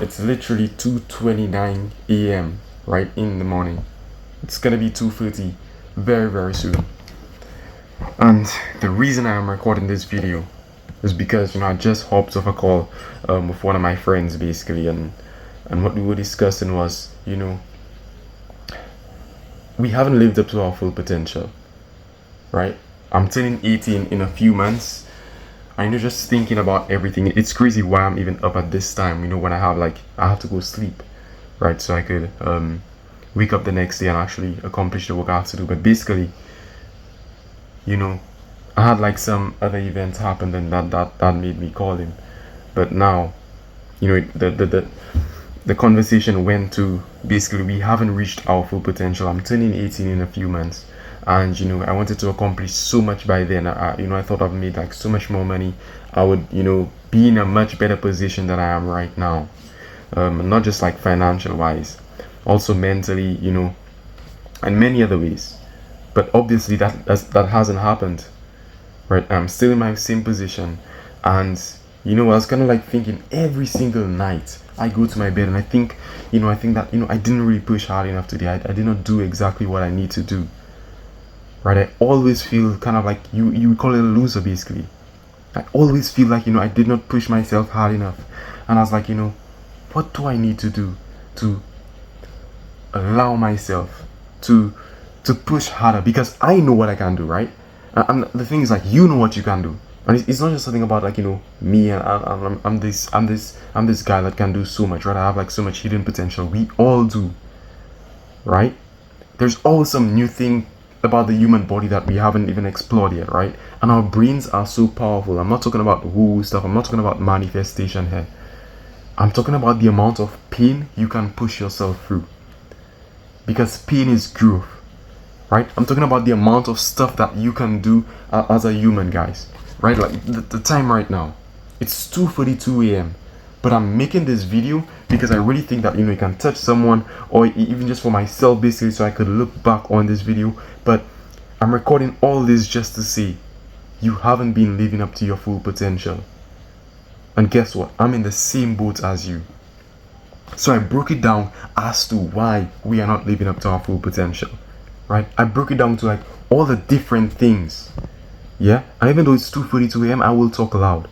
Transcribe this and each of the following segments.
it's literally 2:29 a.m. right in the morning. It's gonna be 2:30 very very soon. And the reason I am recording this video is because I just hopped off a call with one of my friends basically, and what we were discussing was we haven't lived up to our full potential, right? I'm turning 18 in a few months. I know, just thinking about everything, it's crazy why I'm even up at this time, when I have to go sleep, right? So I could wake up the next day and actually accomplish the work I have to do. But basically, I had like some other events happen and that made me call him. But now, the conversation went to basically we haven't reached our full potential. I'm turning 18 in a few months, and I wanted to accomplish so much by then. I thought I've made like so much more money. I would be in a much better position than I am right now, not just like financial wise, also mentally, and many other ways. But obviously that hasn't happened, right? I'm still in my same position, and I was kind of like thinking every single night I go to my bed and I think that I didn't really push hard enough today. I did not do exactly what I need to do, right? I always feel kind of like you call it a loser basically. I always feel like I did not push myself hard enough, and I was like, what do I need to do to allow myself to push harder, because I know what I can do, right? And the thing is, like, you know what you can do, and it's not just something about like me and I'm this guy that can do so much, right? I have like so much hidden potential. We all do, right? There's always some new thing about the human body that we haven't even explored yet, right? And our brains are so powerful. I'm not talking about woo stuff. I'm not talking about manifestation here. I'm talking about the amount of pain you can push yourself through, because pain is growth, right? I'm talking about the amount of stuff that you can do as a human, guys, right? Like the time right now, it's 2:42 a.m. but I'm making this video because I really think that it can touch someone, or even just for myself basically, so I could look back on this video. But I'm recording all this just to say you haven't been living up to your full potential. And guess what? I'm in the same boat as you. So I broke it down as to why we are not living up to our full potential, right? I broke it down to like all the different things, yeah? And even though it's 2:42 a.m., I will talk loud,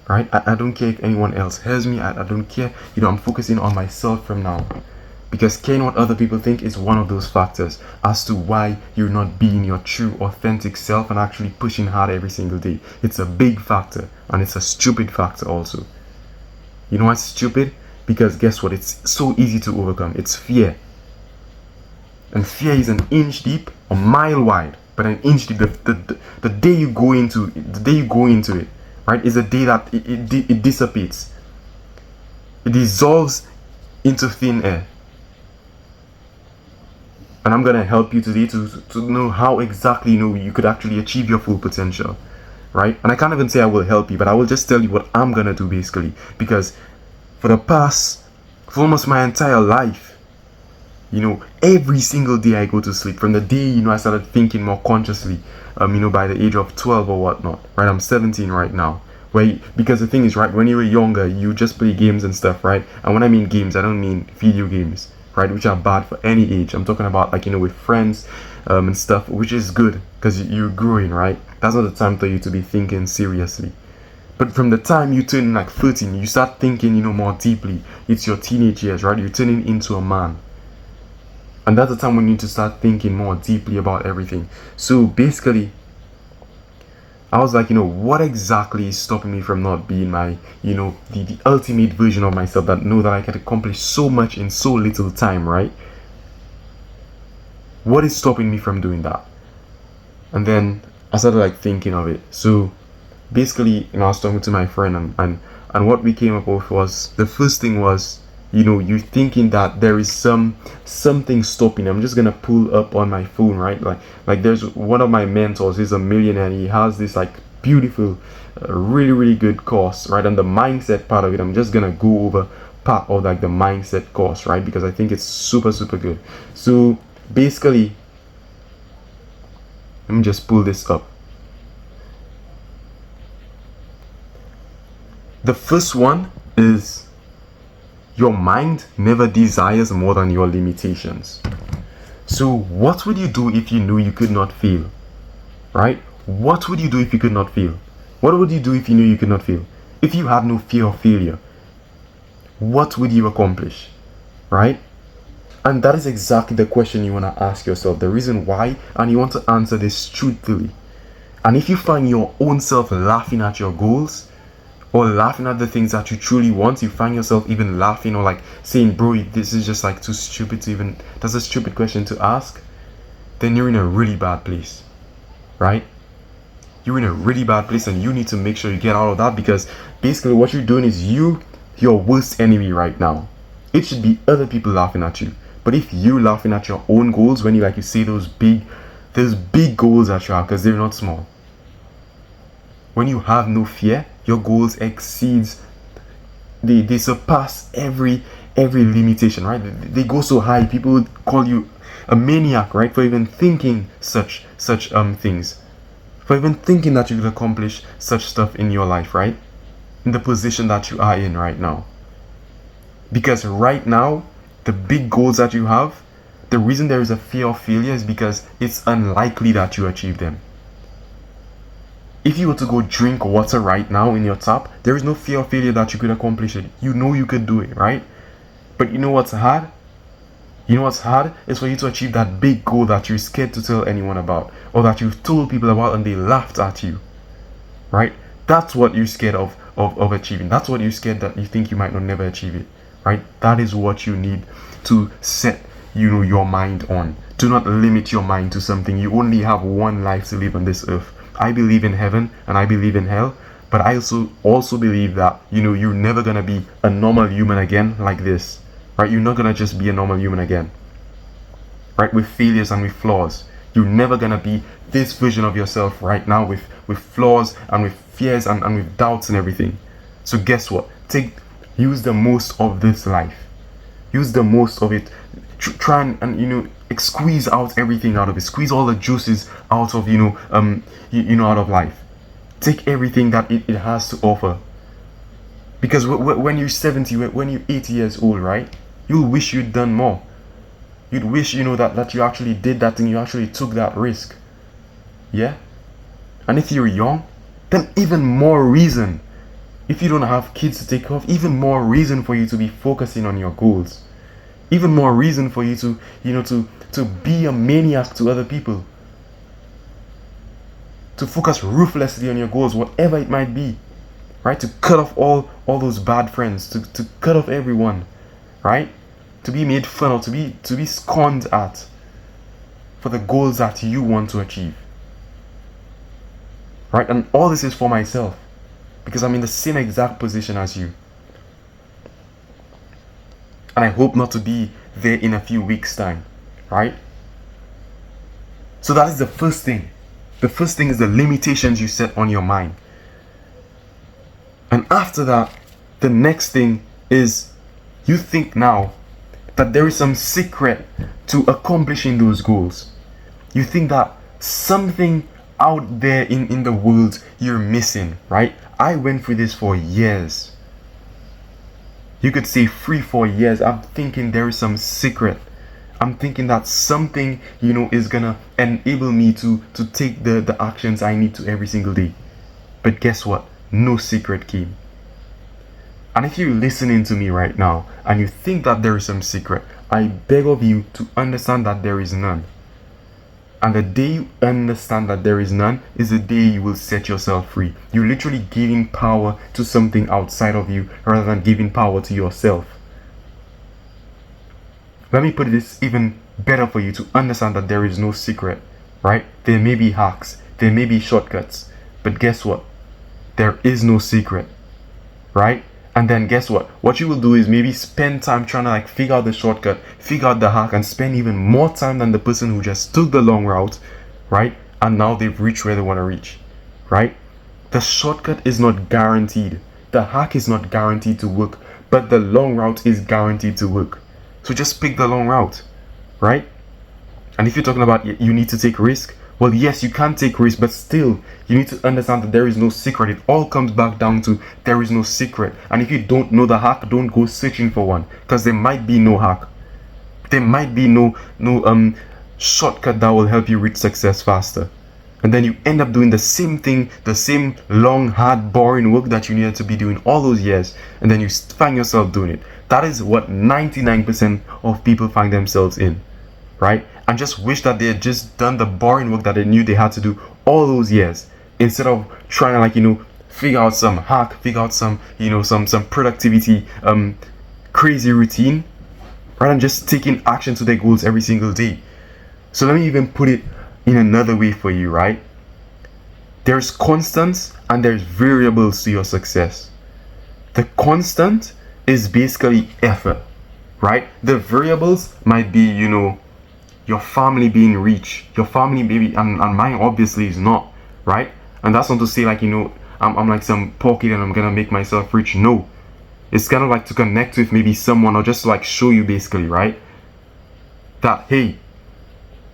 right? I don't care if anyone else hears me. I don't care. I'm focusing on myself from now, because caring what other people think is one of those factors as to why you're not being your true, authentic self and actually pushing hard every single day. It's a big factor, and it's a stupid factor also. You know what's stupid? Because guess what? It's so easy to overcome. It's fear. And fear is an inch deep, a mile wide, but an inch deep. The day you go into it, right, is a day that it dissipates. It dissolves into thin air. And I'm gonna help you today to know how exactly you could actually achieve your full potential, right? And I can't even say I will help you, but I will just tell you what I'm gonna do basically, because for almost my entire life, every single day I go to sleep, from the day I started thinking more consciously, by the age of 12 or whatnot, right? I'm 17 right now. Because the thing is, right, when you were younger, you just play games and stuff, right? And when I mean games, I don't mean video games, right, which are bad for any age. I'm talking about like with friends and stuff, which is good because you're growing, right? That's not the time for you to be thinking seriously. But from the time you turn like 13, you start thinking more deeply. It's your teenage years, right? You're turning into a man, and that's the time when you need to start thinking more deeply about everything. So basically, I was like, what exactly is stopping me from not being my, the ultimate version of myself, that know that I can accomplish so much in so little time, right? What is stopping me from doing that? And then I started like thinking of it. So basically, I was talking to my friend, and what we came up with was, the first thing was, you're thinking that there is something stopping. I'm just gonna pull up on my phone, right? Like there's one of my mentors. He's a millionaire, and he has this like beautiful, really really good course, right? And the mindset part of it, I'm just gonna go over part of like the mindset course, right? Because I think it's super super good. So basically, let me just pull this up. The first one is, Your mind never desires more than your limitations. So what would you do if you knew you could not fail? Right? What would you do if you could not fail? What would you do if you knew you could not fail? If you had no fear of failure, what would you accomplish? Right? And that is exactly the question you want to ask yourself. The reason why, and you want to answer this truthfully. And if you find your own self laughing at your goals, or laughing at the things that you truly want, you find yourself even laughing or like saying, bro, this is just like too stupid to even, that's a stupid question to ask, then you're in a really bad place, right? You're in a really bad place, and you need to make sure you get out of that, because basically what you're doing is your worst enemy right now. It should be other people laughing at you. But if you're laughing at your own goals, when you say those big goals that you have, because they're not small. When you have no fear, your goals exceeds, they surpass every limitation, right? They go so high, people call you a maniac, right, for even thinking such things, for even thinking that you could accomplish such stuff in your life, right? In the position that you are in right now. Because right now, the big goals that you have, the reason there is a fear of failure is because it's unlikely that you achieve them. If you were to go drink water right now in your tap, there is no fear of failure that you could accomplish it. You know you could do it, right? But you know what's hard? You know what's hard? Is for you to achieve that big goal that you're scared to tell anyone about, or that you've told people about and they laughed at you, right? That's what you're scared of achieving. That's what you're scared that you think you might not never achieve it, right? That is what you need to set, your mind on. Do not limit your mind to something. You only have one life to live on this earth. I believe in heaven and I believe in hell, but I also believe that you're never gonna be a normal human again like this, right? You're not gonna just be a normal human again, right? With failures and with flaws. You're never gonna be this version of yourself right now with flaws and with fears and with doubts and everything. So guess what? Use the most of this life. Use the most of it. Try and squeeze out everything out of it. Squeeze all the juices out of out of life. Take everything that it has to offer. Because when you're 70, when you're 80 years old, right, you'll wish you'd done more. You'd wish that you actually did that thing. You actually took that risk. Yeah. And if you're young, then even more reason. If you don't have kids to take off, even more reason for you to be focusing on your goals. Even more reason for you to be a maniac to other people. To focus ruthlessly on your goals, whatever it might be. Right? To cut off all those bad friends. To cut off everyone. Right? To be made fun of, to be scorned at. For the goals that you want to achieve. Right? And all this is for myself. Because I'm in the same exact position as you. And I hope not to be there in a few weeks' time. Right? So that is the first thing. The first thing is the limitations you set on your mind. And after that, the next thing is you think now that there is some secret to accomplishing those goals. You think that something out there in the world you're missing, right? I went through this for years. You could say 3-4 years. I'm thinking there is some secret. I'm thinking that something, is gonna enable me to take the actions I need to every single day. But guess what? No secret came. And if you're listening to me right now and you think that there is some secret, I beg of you to understand that there is none. And the day you understand that there is none is the day you will set yourself free. You're literally giving power to something outside of you rather than giving power to yourself. Let me put this even better for you to understand that there is no secret, right? There may be hacks, there may be shortcuts, but guess what? There is no secret, right? And then guess what? What you will do is maybe spend time trying to figure out the shortcut, figure out the hack, and spend even more time than the person who just took the long route, right? And now they've reached where they want to reach, right? The shortcut is not guaranteed. The hack is not guaranteed to work, but the long route is guaranteed to work. So just pick the long route, right? And if you're talking about you need to take risk, Well, yes, you can take risks, but still, you need to understand that there is no secret. It all comes back down to there is no secret. And if you don't know the hack, don't go searching for one, because there might be no hack. There might be no shortcut that will help you reach success faster. And then you end up doing the same thing, the same long, hard, boring work that you needed to be doing all those years, and then you find yourself doing it. That is what 99% of people find themselves in, right? And just wish that they had just done the boring work that they knew they had to do all those years, instead of trying to, like, figure out some hack, figure out some, some productivity, crazy routine, rather than just taking action to their goals every single day. So let me even put it in another way for you, right? There's constants and there's variables to your success. The constant is basically effort, right? The variables might be, your family being rich, your family maybe, and mine obviously is not, right? And that's not to say, like, I'm like some poor kid and I'm gonna make myself rich. No, it's kind of like to connect with maybe someone, or just to like show you basically, right, that hey,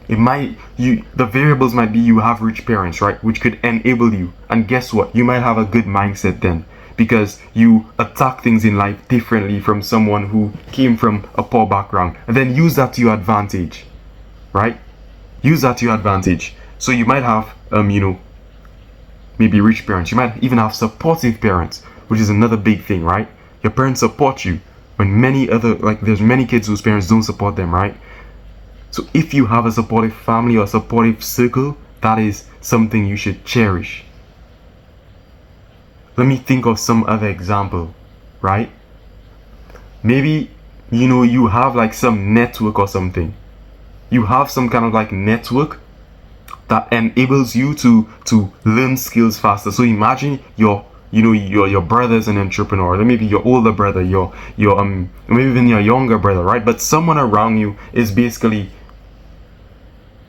the variables might be you have rich parents, right, which could enable you. And guess what? You might have a good mindset then, because you attack things in life differently from someone who came from a poor background, and then use that to your advantage, right? Use that to your advantage. So you might have maybe rich parents. You might even have supportive parents, which is another big thing, right? Your parents support you when there's many kids whose parents don't support them, right? So if you have a supportive family or a supportive circle, that is something you should cherish. Let me think of some other example, right? Maybe, you have like some network or something. You have some kind of like network that enables you to learn skills faster. So imagine your brother's an entrepreneur, or maybe your older brother, your maybe even your younger brother, right? But someone around you is basically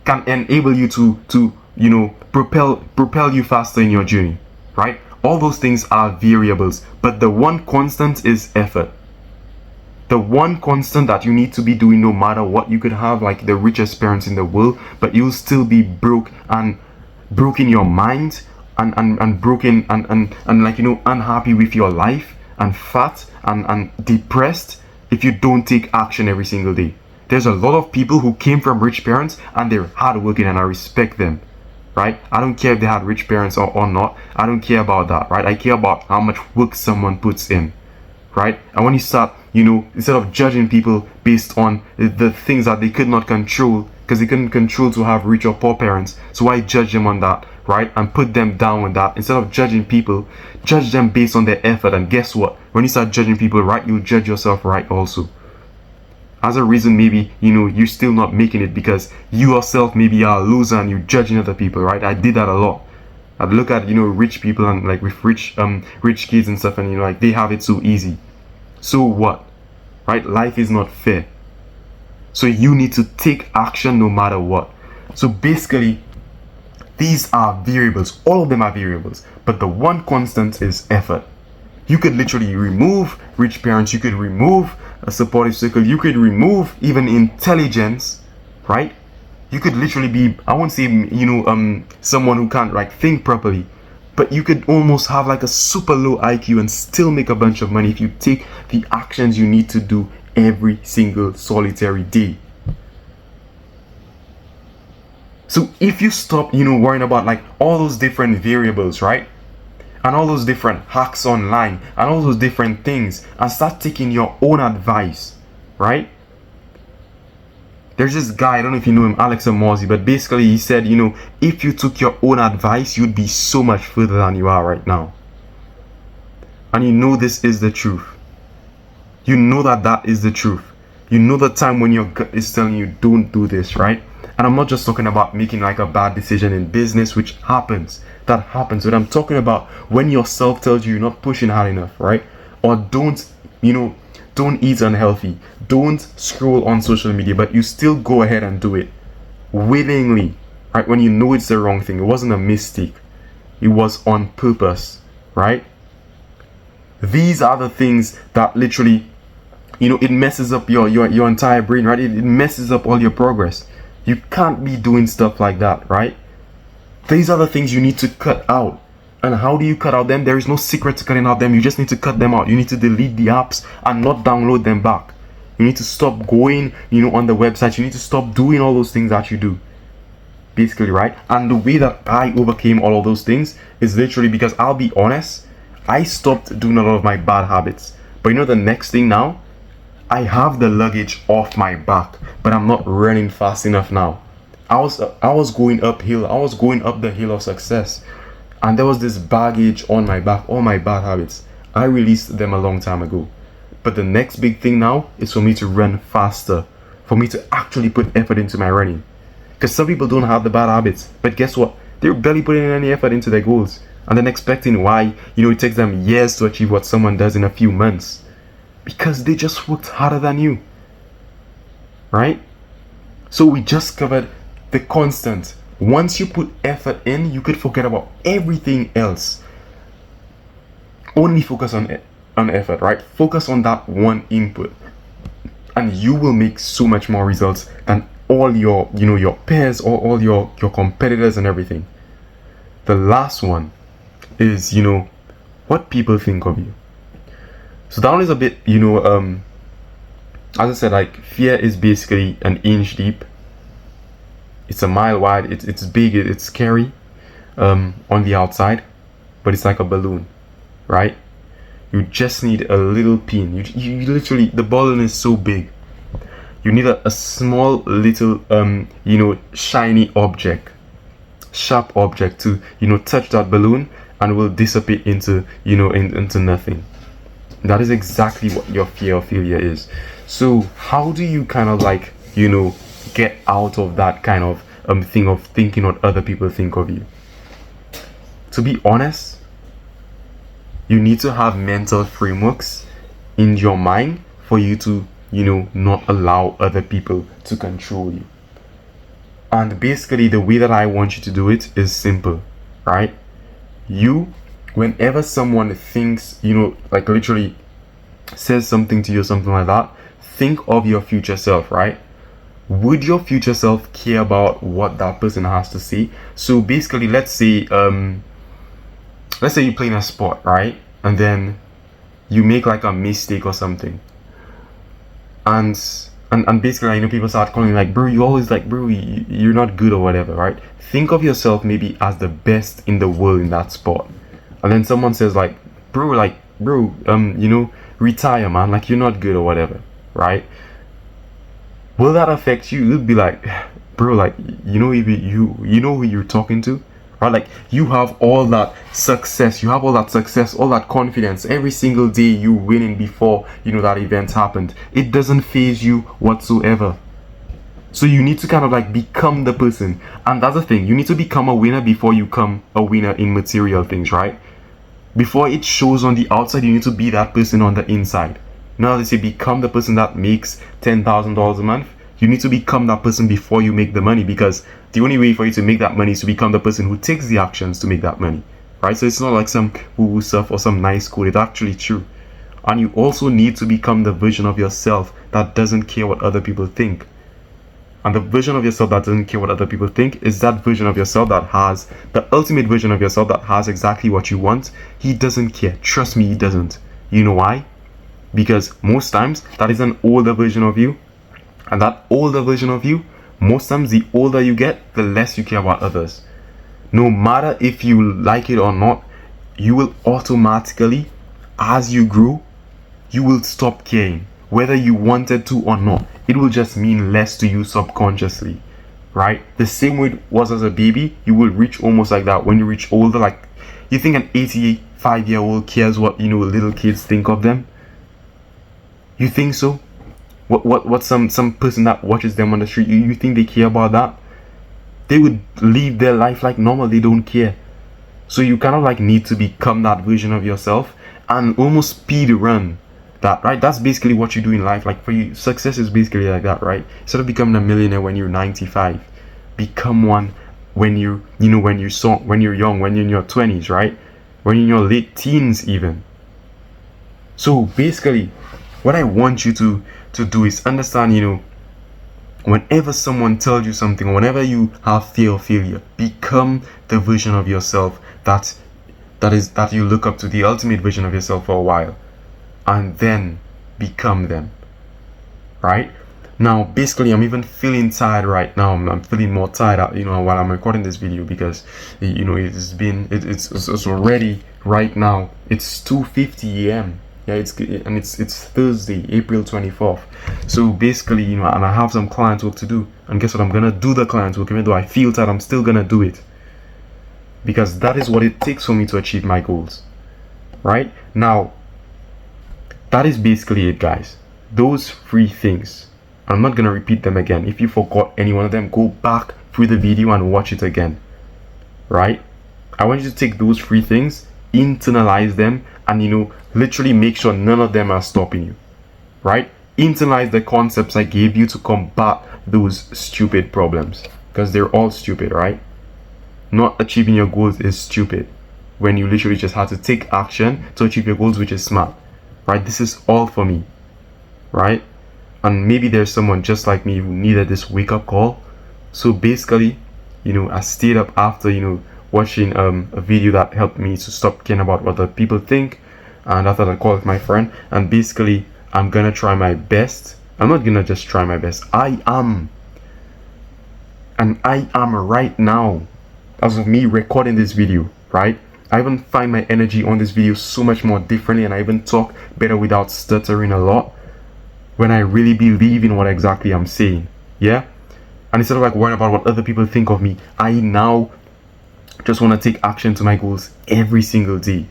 can enable you to propel you faster in your journey, right? All those things are variables, but the one constant is effort. The one constant that you need to be doing no matter what. You could have like the richest parents in the world, but you'll still be broke in your mind, and broken and like unhappy with your life, and fat and depressed if you don't take action every single day. There's a lot of people who came from rich parents and they're hardworking, and I respect them, right? I don't care if they had rich parents or not. I don't care about that, right? I care about how much work someone puts in, right? And when you start, instead of judging people based on the things that they could not control, because they couldn't control to have rich or poor parents, so why judge them on that, right? And put them down with that. Instead of judging people, judge them based on their effort. And guess what? When you start judging people right, you'll judge yourself right also. As a reason, maybe you're still not making it because you yourself maybe are a loser and you're judging other people, right? I did that a lot. I'd look at rich people and like with rich kids and stuff, and like they have it so easy. So what, right? Life is not fair. So you need to take action no matter what. So basically, these are variables. All of them are variables, but the one constant is effort. You could literally remove rich parents. You could remove a supportive circle. You could remove even intelligence, right? You could literally be, I won't say, someone who can't like think properly, but you could almost have like a super low IQ and still make a bunch of money if you take the actions you need to do every single solitary day. So if you stop, worrying about like all those different variables, right? And all those different hacks online and all those different things, and start taking your own advice, right? There's this guy, I don't know if you know him, Alex Hormozi, but basically he said, if you took your own advice, you'd be so much further than you are right now. And this is the truth. You know that is the truth. You know the time when your gut is telling you don't do this, right? And I'm not just talking about making like a bad decision in business, which happens. That happens. But I'm talking about when yourself tells you you're not pushing hard enough, right? Or don't eat unhealthy. Don't scroll on social media, but you still go ahead and do it willingly, right? When you know it's the wrong thing. It wasn't a mistake. It was on purpose, right? These are the things that literally, it messes up your entire brain, right? It messes up all your progress. You can't be doing stuff like that, right? These are the things you need to cut out. And how do you cut out them? There is no secret to cutting out them. You just need to cut them out. You need to delete the apps and not download them back. You need to stop going, on the website. You need to stop doing all those things that you do. Basically, right? And the way that I overcame all of those things is literally because, I'll be honest, I stopped doing a lot of my bad habits. But the next thing now, I have the luggage off my back, but I'm not running fast enough now. I was going uphill. I was going up the hill of success. And there was this baggage on my back, all my bad habits. I released them a long time ago. But the next big thing now is for me to run faster, for me to actually put effort into my running. Because some people don't have the bad habits, but guess what? They're barely putting any effort into their goals. And then expecting why, it takes them years to achieve what someone does in a few months. Because they just worked harder than you. Right? So we just covered the constant. Once you put effort in, you could forget about everything else. Only focus on effort, right? Focus on that one input, and you will make so much more results than all your your peers or all your competitors and everything. The last one is what people think of you. So that one is a bit as I said, like, fear is basically an inch deep. It's a mile wide. It's big. It's scary on the outside, but it's like a balloon, right? You just need a little pin. You literally, the balloon is so big. You need a small little shiny object, sharp object to touch that balloon, and will dissipate into into nothing. That is exactly what your fear of failure is. So how do you kind of like get out of that kind of thing of thinking what other people think of you? To be honest, you need to have mental frameworks in your mind for you to not allow other people to control you. And basically the way that I want you to do it is simple, right? Whenever someone thinks, like literally says something to you or something like that, think of your future self, right? Would your future self care about what that person has to say? So basically, let's say you're playing a sport, right? And then you make like a mistake or something. And basically, I know people start calling like, bro, you always like, bro, you're not good or whatever, right? Think of yourself maybe as the best in the world in that sport. And then someone says like, bro, retire, man, like you're not good or whatever, right? Will that affect you? You'd be like, bro, like, you know who you're talking to, right? Like, you have all that success, all that confidence. Every single day you winning before, that event happened. It doesn't faze you whatsoever. So you need to kind of like become the person. And that's the thing. You need to become a winner before you become a winner in material things, right? Before it shows on the outside, you need to be that person on the inside. Now they say become the person that makes $10,000 a month. You need to become that person before you make the money, because the only way for you to make that money is to become the person who takes the actions to make that money, right? So it's not like some woo-woo stuff or some nice quote. It's actually true. And you also need to become the version of yourself that doesn't care what other people think. And the version of yourself that doesn't care what other people think is that version of yourself that has the ultimate version of yourself that has exactly what you want. He doesn't care. Trust me, he doesn't. You know why? Because most times that is an older version of you, and that older version of you, most times the older you get, the less you care about others. No matter if you like it or not, you will automatically, as you grow, you will stop caring, whether you wanted to or not. It will just mean less to you subconsciously, right? The same way it was as a baby, you will reach almost like that when you reach older. Like, you think an 85-year-old cares what little kids think of them? You think so? What some person that watches them on the street, you think they care about that? They would live their life like normal. They don't care. So you kind of like need to become that version of yourself and almost speed run that, right? That's basically what you do in life. Like, for you, success is basically like that, right? Instead of becoming a millionaire when you're 95, become one when you're young, when you're in your 20s, right? When you're in your late teens even. So basically, what I want you to do is understand, Whenever someone tells you something, whenever you have fear of failure, become the version of yourself that you look up to, the ultimate version of yourself for a while, and then become them. Right now, basically, I'm even feeling tired right now. I'm feeling more tired, while I'm recording this video, because it's already right now. It's 2:50 a.m. Yeah, it's Thursday, April 24th. So basically, and I have some client work to do. And guess what? I'm gonna do the client work, even though I feel tired. I'm still gonna do it, because that is what it takes for me to achieve my goals. Right now, that is basically it, guys. Those three things. I'm not gonna repeat them again. If you forgot any one of them, go back through the video and watch it again. Right? I want you to take those three things, internalize them, and literally make sure none of them are stopping you. Right? Internalize the concepts I gave you to combat those stupid problems. Because they're all stupid, right? Not achieving your goals is stupid when you literally just have to take action to achieve your goals, which is smart. Right? This is all for me. Right? And maybe there's someone just like me who needed this wake-up call. So basically, I stayed up after watching a video that helped me to stop caring about what other people think, and after that call with my friend. And basically, I'm gonna try my best. I'm not gonna just try my best. I am right now, as of me recording this video, right? I even find my energy on this video so much more differently, and I even talk better without stuttering a lot when I really believe in what exactly I'm saying. Yeah? And instead of like worrying about what other people think of me, I now just want to take action to my goals every single day.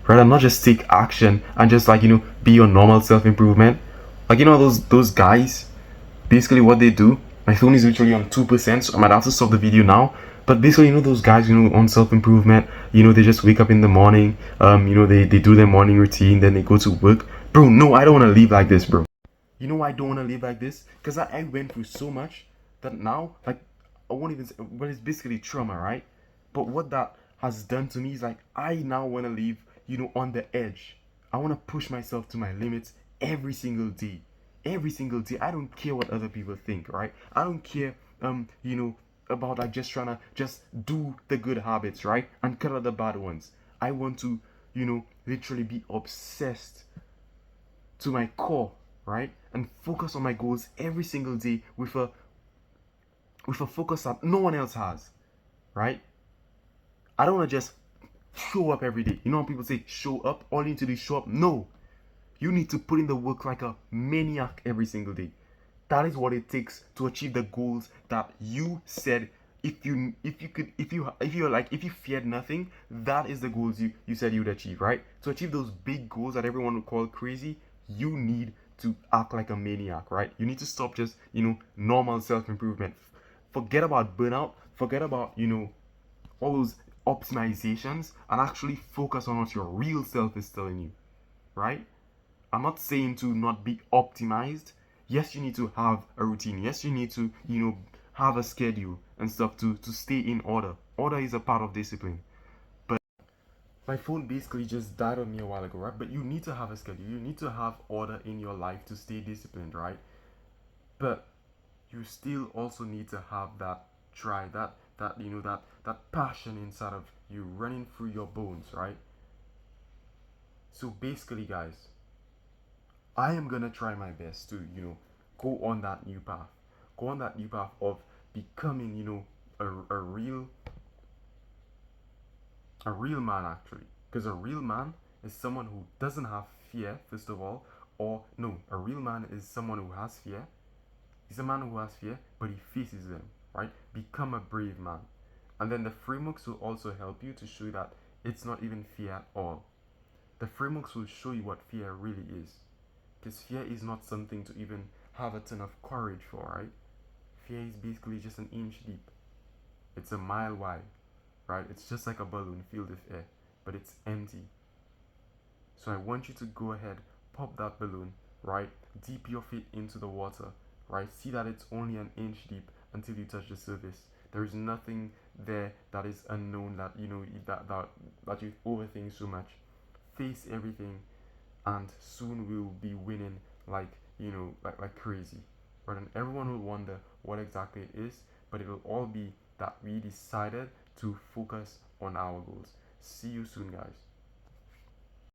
Right? And not just take action and just like, be your normal self-improvement. Like, those guys, basically what they do, my phone is literally on 2%, so I might have to stop the video now. But basically, those guys, on self-improvement, they just wake up in the morning, they do their morning routine, then they go to work. Bro, no, I don't want to live like this, bro. You know why I don't want to live like this? Because I went through so much that now, like, I won't even say, well, it's basically trauma, right? But what that has done to me is like, I now want to live, on the edge. I want to push myself to my limits every single day. Every single day. I don't care what other people think, right? I don't care, about like just trying to just do the good habits, right? And cut out the bad ones. I want to, literally be obsessed to my core, right? And focus on my goals every single day with a focus that no one else has, right? I don't want to just show up every day. You know when people say show up, all you need to do is show up? No. You need to put in the work like a maniac every single day. That is what it takes to achieve the goals that you said. If you feared nothing, that is the goals you said you would achieve, right? To achieve those big goals that everyone would call crazy, you need to act like a maniac, right? You need to stop just, normal self-improvement. Forget about burnout, forget about, all those optimizations, and actually focus on what your real self is telling you, right? I'm not saying to not be optimized. Yes, you need to have a routine. Yes, you need to, have a schedule and stuff to stay in order. Order is a part of discipline. But my phone basically just died on me a while ago, right? But you need to have a schedule. You need to have order in your life to stay disciplined, right? But you still also need to have that drive, that passion inside of you running through your bones, right? So basically, guys, I am gonna try my best to, go on that new path. Go on that new path of becoming, a real man actually. Because a real man is someone who doesn't have fear, first of all. Or no, a real man is someone who has fear. He's a man who has fear, but he faces them, right? Become a brave man. And then the frameworks will also help you to show that it's not even fear at all. The frameworks will show you what fear really is. Because fear is not something to even have a ton of courage for, right? Fear is basically just an inch deep. It's a mile wide, right? It's just like a balloon filled with air, but it's empty. So I want you to go ahead, pop that balloon, right? Dip your feet into the water, right? See that it's only an inch deep until you touch the surface. There is nothing there that is unknown, that that you overthink so much. Face everything, and soon we'll be winning like like crazy. But then everyone will wonder what exactly it is, but it will all be that we decided to focus on our goals. See you soon, guys.